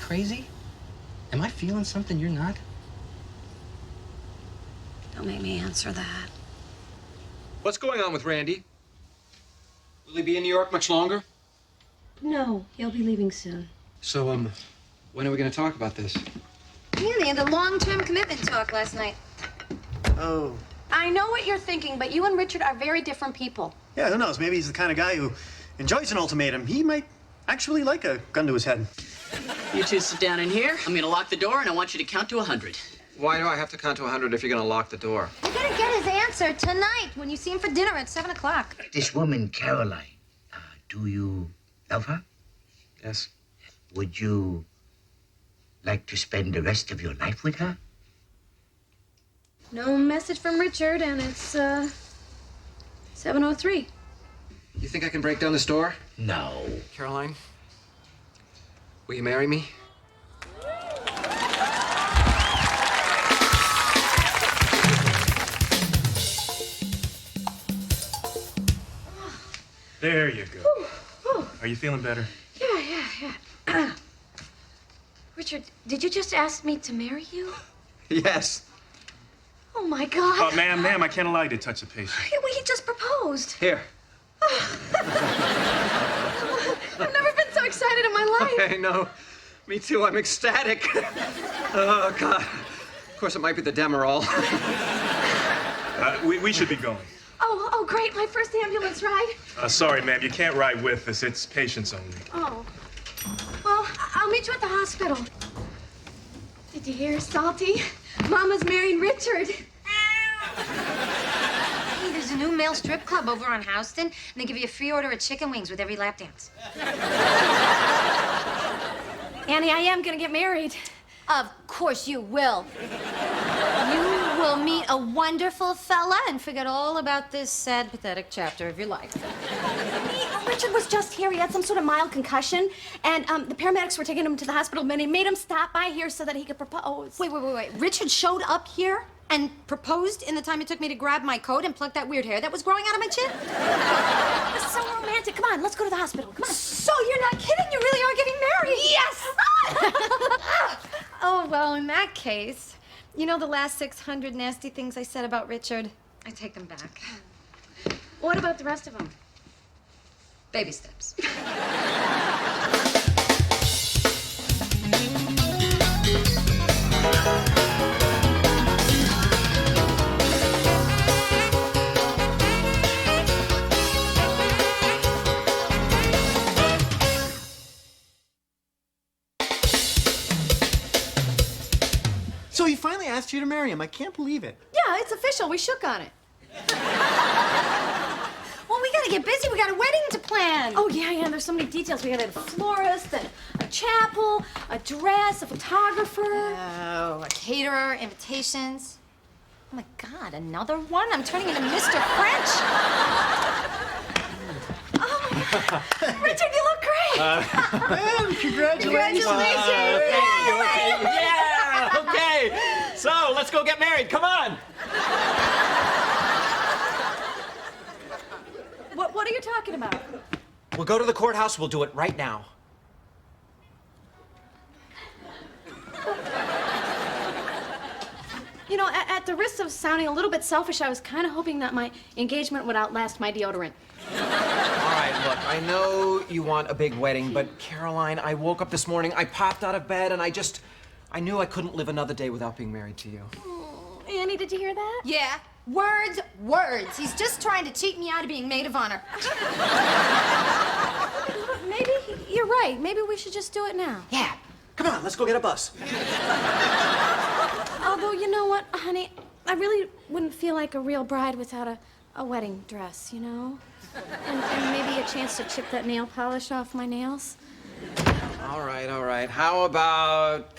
crazy? Am I feeling something you're not? Don't make me answer that. What's going on with Randy? Will he be in New York much longer? No, he'll be leaving soon. So, when are we going to talk about this? Yeah, they had a long-term commitment talk last night. Oh. I know what you're thinking, but you and Richard are very different people. Yeah, who knows? Maybe he's the kind of guy who enjoys an ultimatum. He might actually like a gun to his head. You two sit down in here. I'm gonna lock the door, and I want you to count to 100. Why do I have to count to 100 if you're going to lock the door? You're gonna get his answer tonight when you see him for dinner at 7 o'clock. This woman, Caroline, do you love her? Yes. Would you like to spend the rest of your life with her? No message from Richard, and it's 7:03. You think I can break down this door? No. Caroline, will you marry me? There you go. Ooh. Are you feeling better? Yeah. Richard, did you just ask me to marry you? Yes. Oh, my God. Ma'am, I can't allow you to touch the patient. Yeah, well, he just proposed. Here. I've never been so excited in my life. I know. Me too. I'm ecstatic. Oh, God. Of course, it might be the Demerol. We should be going. Oh, great. My first ambulance ride. Sorry, ma'am, you can't ride with us. It's patients only. Oh. Well, I'll meet you at the hospital. Did you hear, Salty? Mama's marrying Richard. Hey, there's a new male strip club over on Houston, and they give you a free order of chicken wings with every lap dance. Annie, I am gonna get married. Of course you will. You will meet a wonderful fella and forget all about this sad, pathetic chapter of your life. Richard was just here. He had some sort of mild concussion, and the paramedics were taking him to the hospital, and they made him stop by here so that he could propose. Wait. Richard showed up here and proposed in the time it took me to grab my coat and pluck that weird hair that was growing out of my chin? This is so romantic. Come on, let's go to the hospital. Come on. So you're not kidding? You really are getting married? Yes! Oh, well, in that case, you know the last 600 nasty things I said about Richard? I take them back. What about the rest of them? Baby steps. So he finally asked you to marry him. I can't believe it. Yeah, it's official. We shook on it. Well, we gotta get busy. We got a wedding to plan. Oh, yeah. There's so many details. We got a florist, a chapel, a dress, a photographer. Oh, a caterer, invitations. Oh, my God, another one? I'm turning into Mr. French. Oh, my God. Richard, you look great. Man, congratulations. Yeah, okay. So, let's go get married. Come on. What are you talking about? We'll go to the courthouse. We'll do it right now. You know, at the risk of sounding a little bit selfish, I was kind of hoping that my engagement would outlast my deodorant. All right, look, I know you want a big wedding, but Caroline, I woke up this morning, I popped out of bed, and I knew I couldn't live another day without being married to you. Oh, Annie, did you hear that? Yeah, words. He's just trying to cheat me out of being maid of honor. Maybe you're right. Maybe we should just do it now. Yeah, come on, let's go get a bus. Although, you know what, honey? I really wouldn't feel like a real bride without a wedding dress, you know? And maybe a chance to chip that nail polish off my nails. All right. How about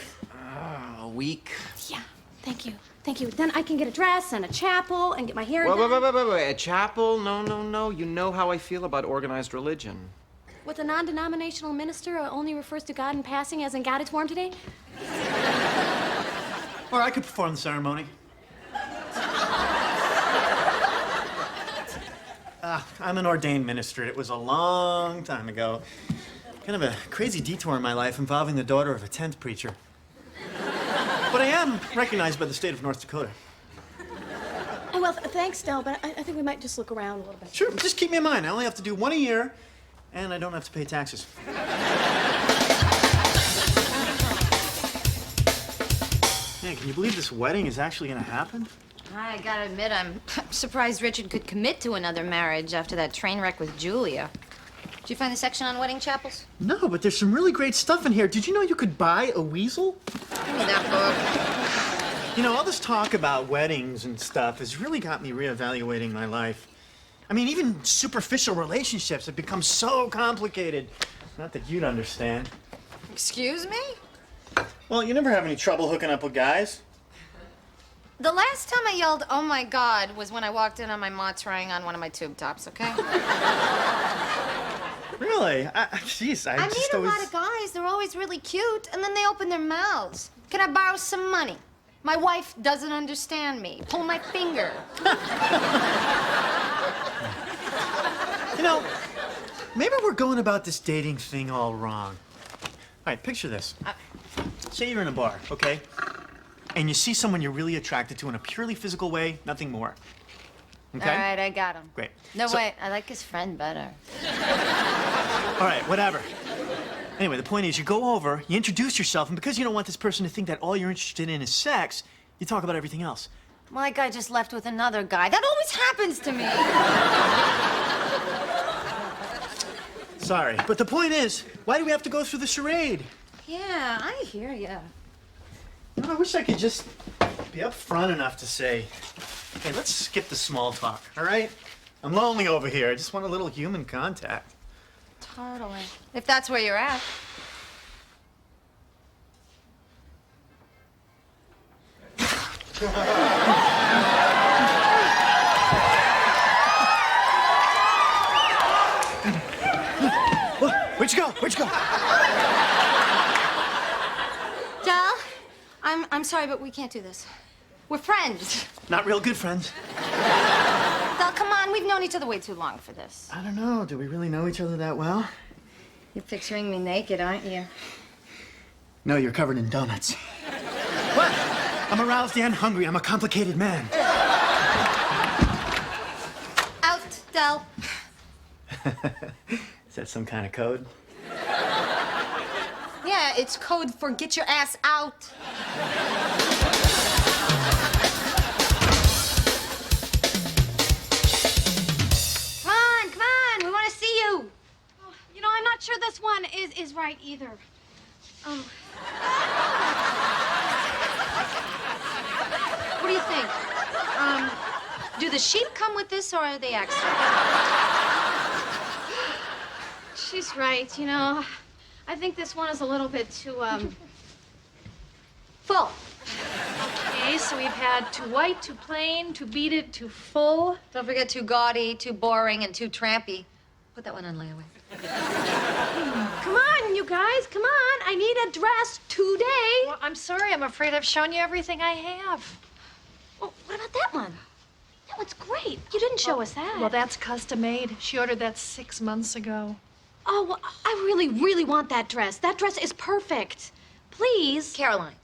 a week? Yeah, thank you. Then I can get a dress and a chapel and get my hair done. Wait. A chapel? No. You know how I feel about organized religion. With a non-denominational minister who only refers to God in passing as in God is warm today? Or I could perform the ceremony. I'm an ordained minister. It was a long time ago. Kind of a crazy detour in my life involving the daughter of a tent preacher. But I am recognized by the state of North Dakota. Oh, well, thanks, Del, but I think we might just look around a little bit. Sure, just keep me in mind. I only have to do one a year, and I don't have to pay taxes. Man, can you believe this wedding is actually gonna happen? I gotta admit, I'm surprised Richard could commit to another marriage after that train wreck with Julia. Did you find the section on wedding chapels? No, but there's some really great stuff in here. Did you know you could buy a weasel? Give me that book. You know, all this talk about weddings and stuff has really got me reevaluating my life. I mean, even superficial relationships have become so complicated. Not that you'd understand. Excuse me? Well, you never have any trouble hooking up with guys. The last time I yelled, "Oh my God," was when I walked in on my ma trying on one of my tube tops, okay? Really? Jeez, I I just meet a always... lot of guys. They're always really cute, and then they open their mouths. Can I borrow some money? My wife doesn't understand me. Pull my finger. You know, maybe we're going about this dating thing all wrong. All right, picture this. Say you're in a bar, okay? And you see someone you're really attracted to in a purely physical way, nothing more. Okay? All right, I got him. Great. No, So- wait, I like his friend better. All right, whatever. Anyway, the point is you go over, you introduce yourself, and because you don't want this person to think that all you're interested in is sex, you talk about everything else. My guy just left with another guy. That always happens to me. Sorry, but the point is, why do we have to go through the charade? Yeah, I hear ya. I wish I could just be upfront enough to say, hey, let's skip the small talk, all right? I'm lonely over here. I just want a little human contact. Totally. If that's where you're at. Where'd you go? Where'd you go? Del, I'm sorry, but we can't do this. We're friends. Not real good friends. Del, come on, we've known each other way too long for this. I don't know. Do we really know each other that well? You're picturing me naked, aren't you? No, you're covered in donuts. What? I'm aroused and hungry. I'm a complicated man. Out, Del. Is that some kind of code? Yeah, it's code for get your ass out. Come on, we want to see you. You know, I'm not sure this one is right either. What do you think? Do the sheep come with this or are they extra? She's right, you know. I think this one is a little bit too, Full. Okay, so we've had too white, too plain, too beaded, too full. Don't forget too gaudy, too boring, and too trampy. Put that one on layaway. Come on, you guys, come on. I need a dress today. Well, I'm sorry, I'm afraid I've shown you everything I have. Oh, what about that one? That one's great. You didn't show us that. Well, that's custom made. She ordered that 6 months ago. Oh, well, I really, really want that dress. That dress is perfect. Please. Caroline,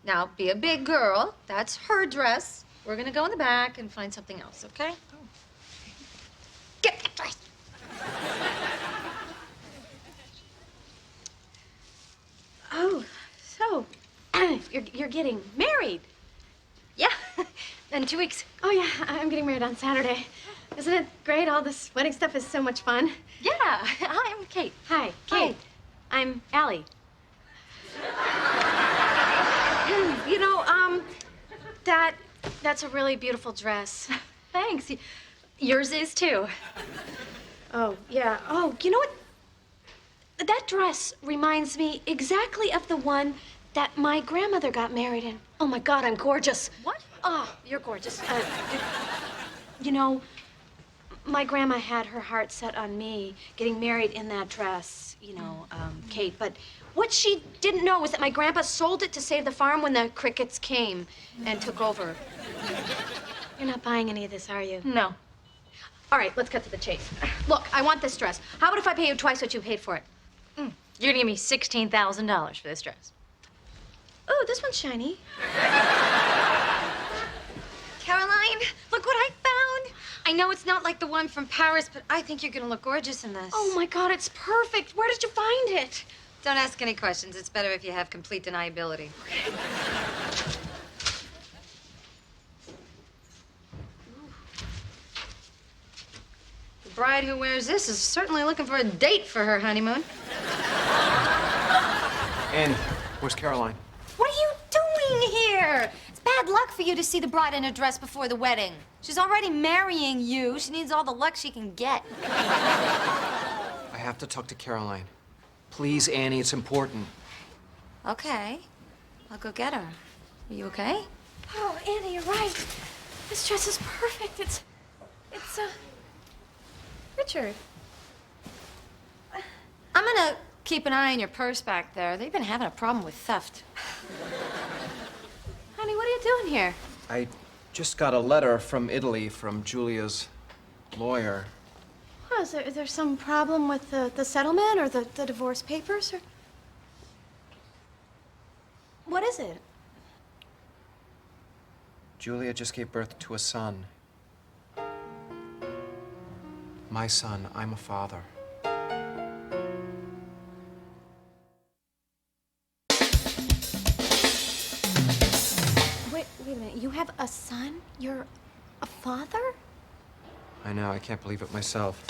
now be a big girl. That's her dress. We're gonna go in the back and find something else, okay? Get that dress. Oh, so you're getting married. Yeah, in 2 weeks. Oh, yeah, I'm getting married on Saturday. Isn't it great? All this wedding stuff is so much fun. Yeah, I'm Kate. Hi, Kate. I'm Allie. You know, that's a really beautiful dress. Thanks. Yours is too. Oh, yeah. Oh, you know what? That dress reminds me exactly of the one that my grandmother got married in. Oh, my God, I'm gorgeous. What? Oh, you're gorgeous. You know, my grandma had her heart set on me getting married in that dress, you know, Kate. But what she didn't know was that my grandpa sold it to save the farm when the crickets came and took over. You're not buying any of this, are you? No. All right, let's cut to the chase. Look, I want this dress. How about if I pay you twice what you paid for it? You're gonna give me $16,000 for this dress. Oh, this one's shiny. Caroline, look what I found. I know it's not like the one from Paris, but I think you're gonna look gorgeous in this. Oh my God, it's perfect. Where did you find it? Don't ask any questions. It's better if you have complete deniability. The bride who wears this is certainly looking for a date for her honeymoon. Annie, where's Caroline? What are you doing here? It's bad luck for you to see the bride in a dress before the wedding. She's already marrying you. She needs all the luck she can get. I have to talk to Caroline. Please, Annie, it's important. Okay. I'll go get her. Are you okay? Oh, Annie, you're right. This dress is perfect. It's Richard. I'm gonna keep an eye on your purse back there. They've been having a problem with theft. Honey, what are you doing here? I just got a letter from Italy from Julia's lawyer. Oh, is there some problem with the settlement or the divorce papers? Or what is it? Julia just gave birth to a son. My son, I'm a father. Wait a minute. You have a son? You're a father? I know, I can't believe it myself.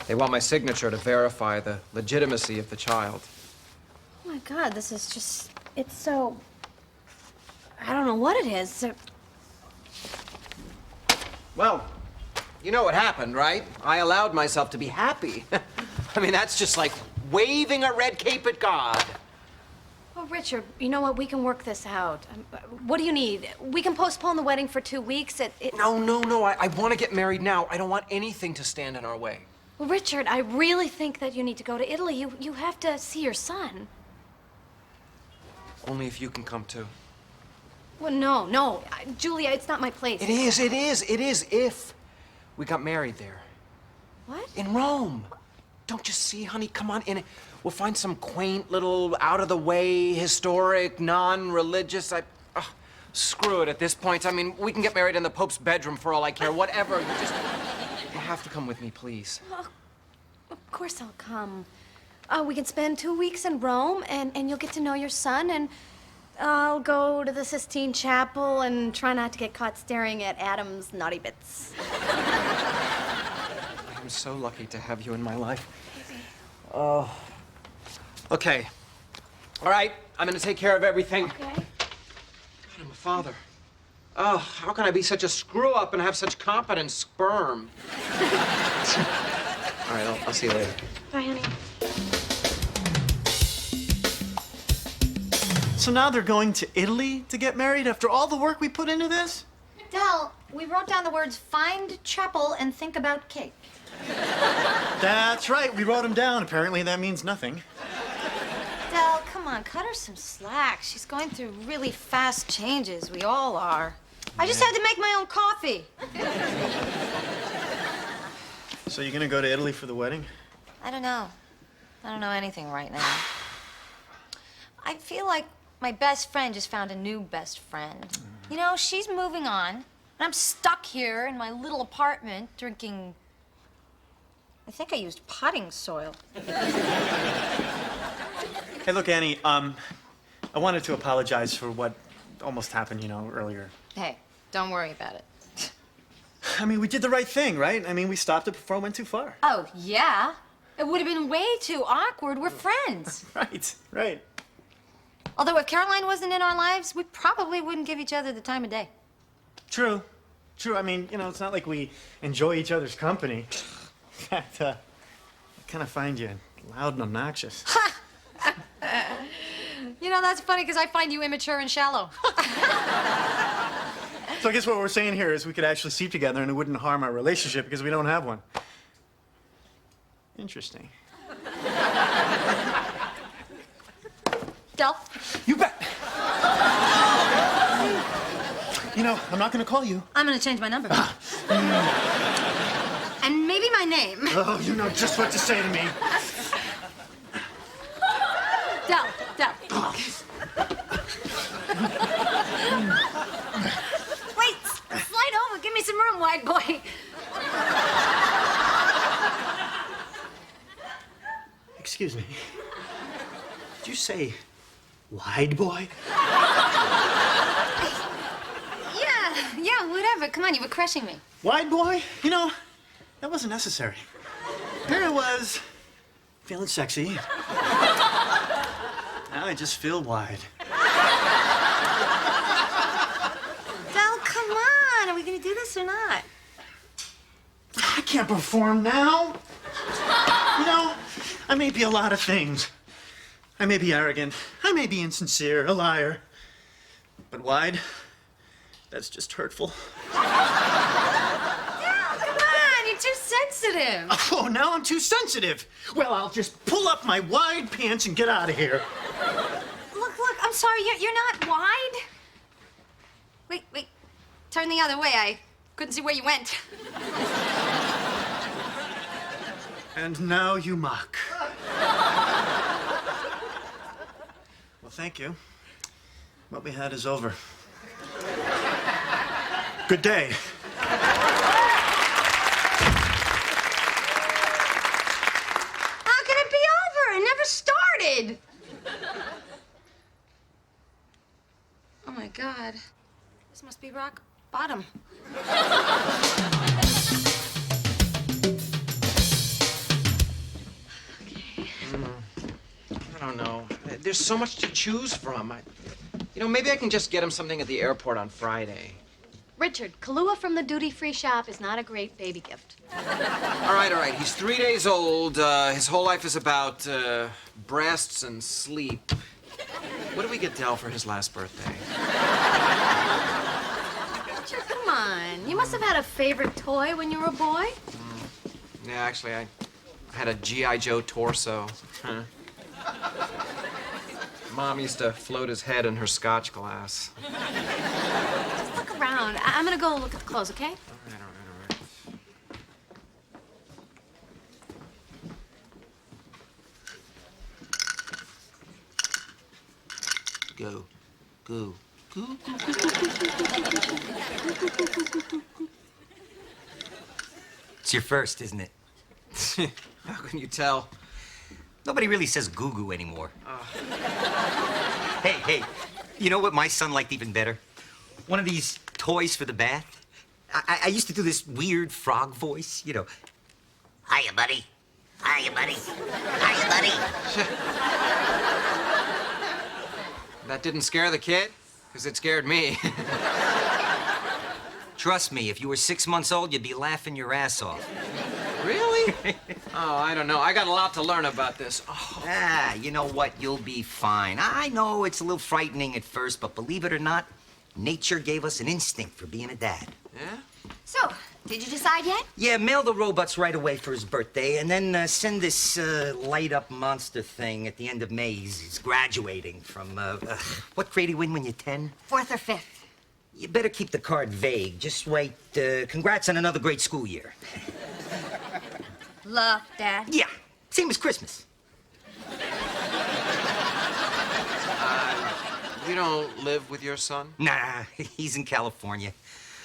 They want my signature to verify the legitimacy of the child. Oh my God, this is just, it's so, I don't know what it is. Well, you know what happened, right? I allowed myself to be happy. I mean, that's just like waving a red cape at God. Well, Richard, you know what? We can work this out. What do you need? We can postpone the wedding for 2 weeks. No. I want to get married now. I don't want anything to stand in our way. Well, Richard, I really think that you need to go to Italy. You have to see your son. Only if you can come too. Well, no. Julia, it's not my place. It is if we got married there. What? In Rome. Don't you see, honey? Come on in. We'll find some quaint little out-of-the-way, historic, non-religious... screw it at this point. I mean, we can get married in the Pope's bedroom for all I care. Whatever. You have to come with me, please. Well, of course I'll come. We can spend 2 weeks in Rome, and you'll get to know your son, and I'll go to the Sistine Chapel and try not to get caught staring at Adam's naughty bits. I'm so lucky to have you in my life. Oh. Okay. All right, I'm gonna take care of everything. Okay. God, I'm a father. Oh, how can I be such a screw-up and have such competent sperm? All right, I'll see you later. Bye, honey. So now they're going to Italy to get married after all the work we put into this? Del, we wrote down the words find chapel and think about cake. That's right, we wrote them down. Apparently that means nothing. Del, come on, cut her some slack. She's going through really fast changes. We all are. I just had to make my own coffee. So you're gonna go to Italy for the wedding? I don't know. I don't know anything right now. I feel like my best friend just found a new best friend. You know, she's moving on, and I'm stuck here in my little apartment drinking... I think I used potting soil. Hey, look, Annie, I wanted to apologize for what almost happened, earlier. Hey, don't worry about it. I mean, we did the right thing, right? I mean, we stopped it before it went too far. Oh, yeah? It would have been way too awkward. We're friends. Right. Although if Caroline wasn't in our lives, we probably wouldn't give each other the time of day. True. I mean, it's not like we enjoy each other's company. In fact, I kind of find you loud and obnoxious. You know, that's funny because I find you immature and shallow. So I guess what we're saying here is we could actually sleep together and it wouldn't harm our relationship because we don't have one. Interesting. Del? You bet. I'm not going to call you. I'm going to change my number. And maybe my name. Oh, you know just what to say to me. Del. Wait, slide over. Give me some room, wide boy. Excuse me. Did you say wide boy? Yeah, whatever. Come on, you were crushing me. Wide boy? You know, that wasn't necessary. Here I was, feeling sexy. Now I just feel wide. Del, come on. Are we gonna do this or not? I can't perform now. You know, I may be a lot of things. I may be arrogant. I may be insincere, a liar. But wide, that's just hurtful. Del, come on. You're too sensitive. Oh, now I'm too sensitive. Well, I'll just pull up my wide pants and get out of here. Look, I'm sorry. You're not wide. Wait. Turn the other way. I couldn't see where you went. And now you mock. Well, thank you. What we had is over. Good day. How can it be over? It never started. Oh, my God. This must be rock bottom. I don't know. There's so much to choose from. Maybe I can just get him something at the airport on Friday. Richard, Kahlua from the duty-free shop is not a great baby gift. All right. He's 3 days old. His whole life is about breasts and sleep. What did we get Del for his last birthday? Richard, come on. You must have had a favorite toy when you were a boy. Yeah, actually, I had a G.I. Joe torso. Mom used to float his head in her scotch glass. Just look around. I'm gonna go look at the clothes, okay? All right. Go. It's your first, isn't it? How can you tell? Nobody really says goo-goo anymore. Hey, you know what my son liked even better? One of these toys for the bath. I used to do this weird frog voice, you know. Hiya, buddy. Hiya, buddy. Hiya, buddy. That didn't scare the kid? Because it scared me. Trust me, if you were 6 months old, you'd be laughing your ass off. Really? Oh, I don't know. I got a lot to learn about this. Oh. You know what? You'll be fine. I know it's a little frightening at first, but believe it or not, nature gave us an instinct for being a dad. Yeah? So, did you decide yet? Yeah, mail the robots right away for his birthday, and then send this light-up monster thing at the end of May. He's graduating from, what grade do you win when you're 10? 4th or 5th. You better keep the card vague. Just write, congrats on another great school year. Love, Dad. Yeah, same as Christmas. You don't live with your son? Nah, he's in California.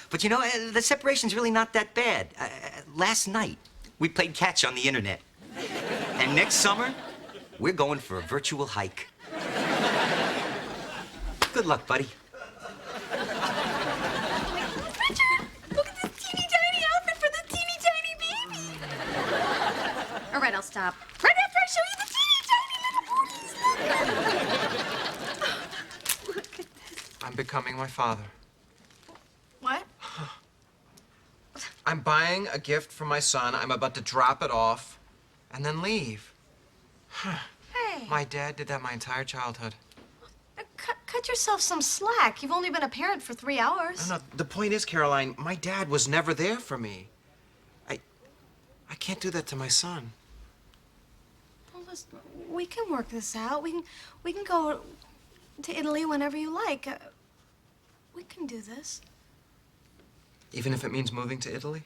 But you know, the separation's really not that bad. Last night, we played catch on the internet. And next summer, we're going for a virtual hike. Good luck, buddy. Richard, look at this teeny tiny outfit for the teeny tiny baby. All right, I'll stop. Right after I show you the teeny tiny little booties. Look at this. I'm becoming my father. What? I'm buying a gift for my son. I'm about to drop it off and then leave. Hey. My dad did that my entire childhood. Cut yourself some slack. You've only been a parent for 3 hours. No, the point is, Caroline, my dad was never there for me. I can't do that to my son. Well, listen, we can work this out. We can go to Italy whenever you like. We can do this. Even if it means moving to Italy?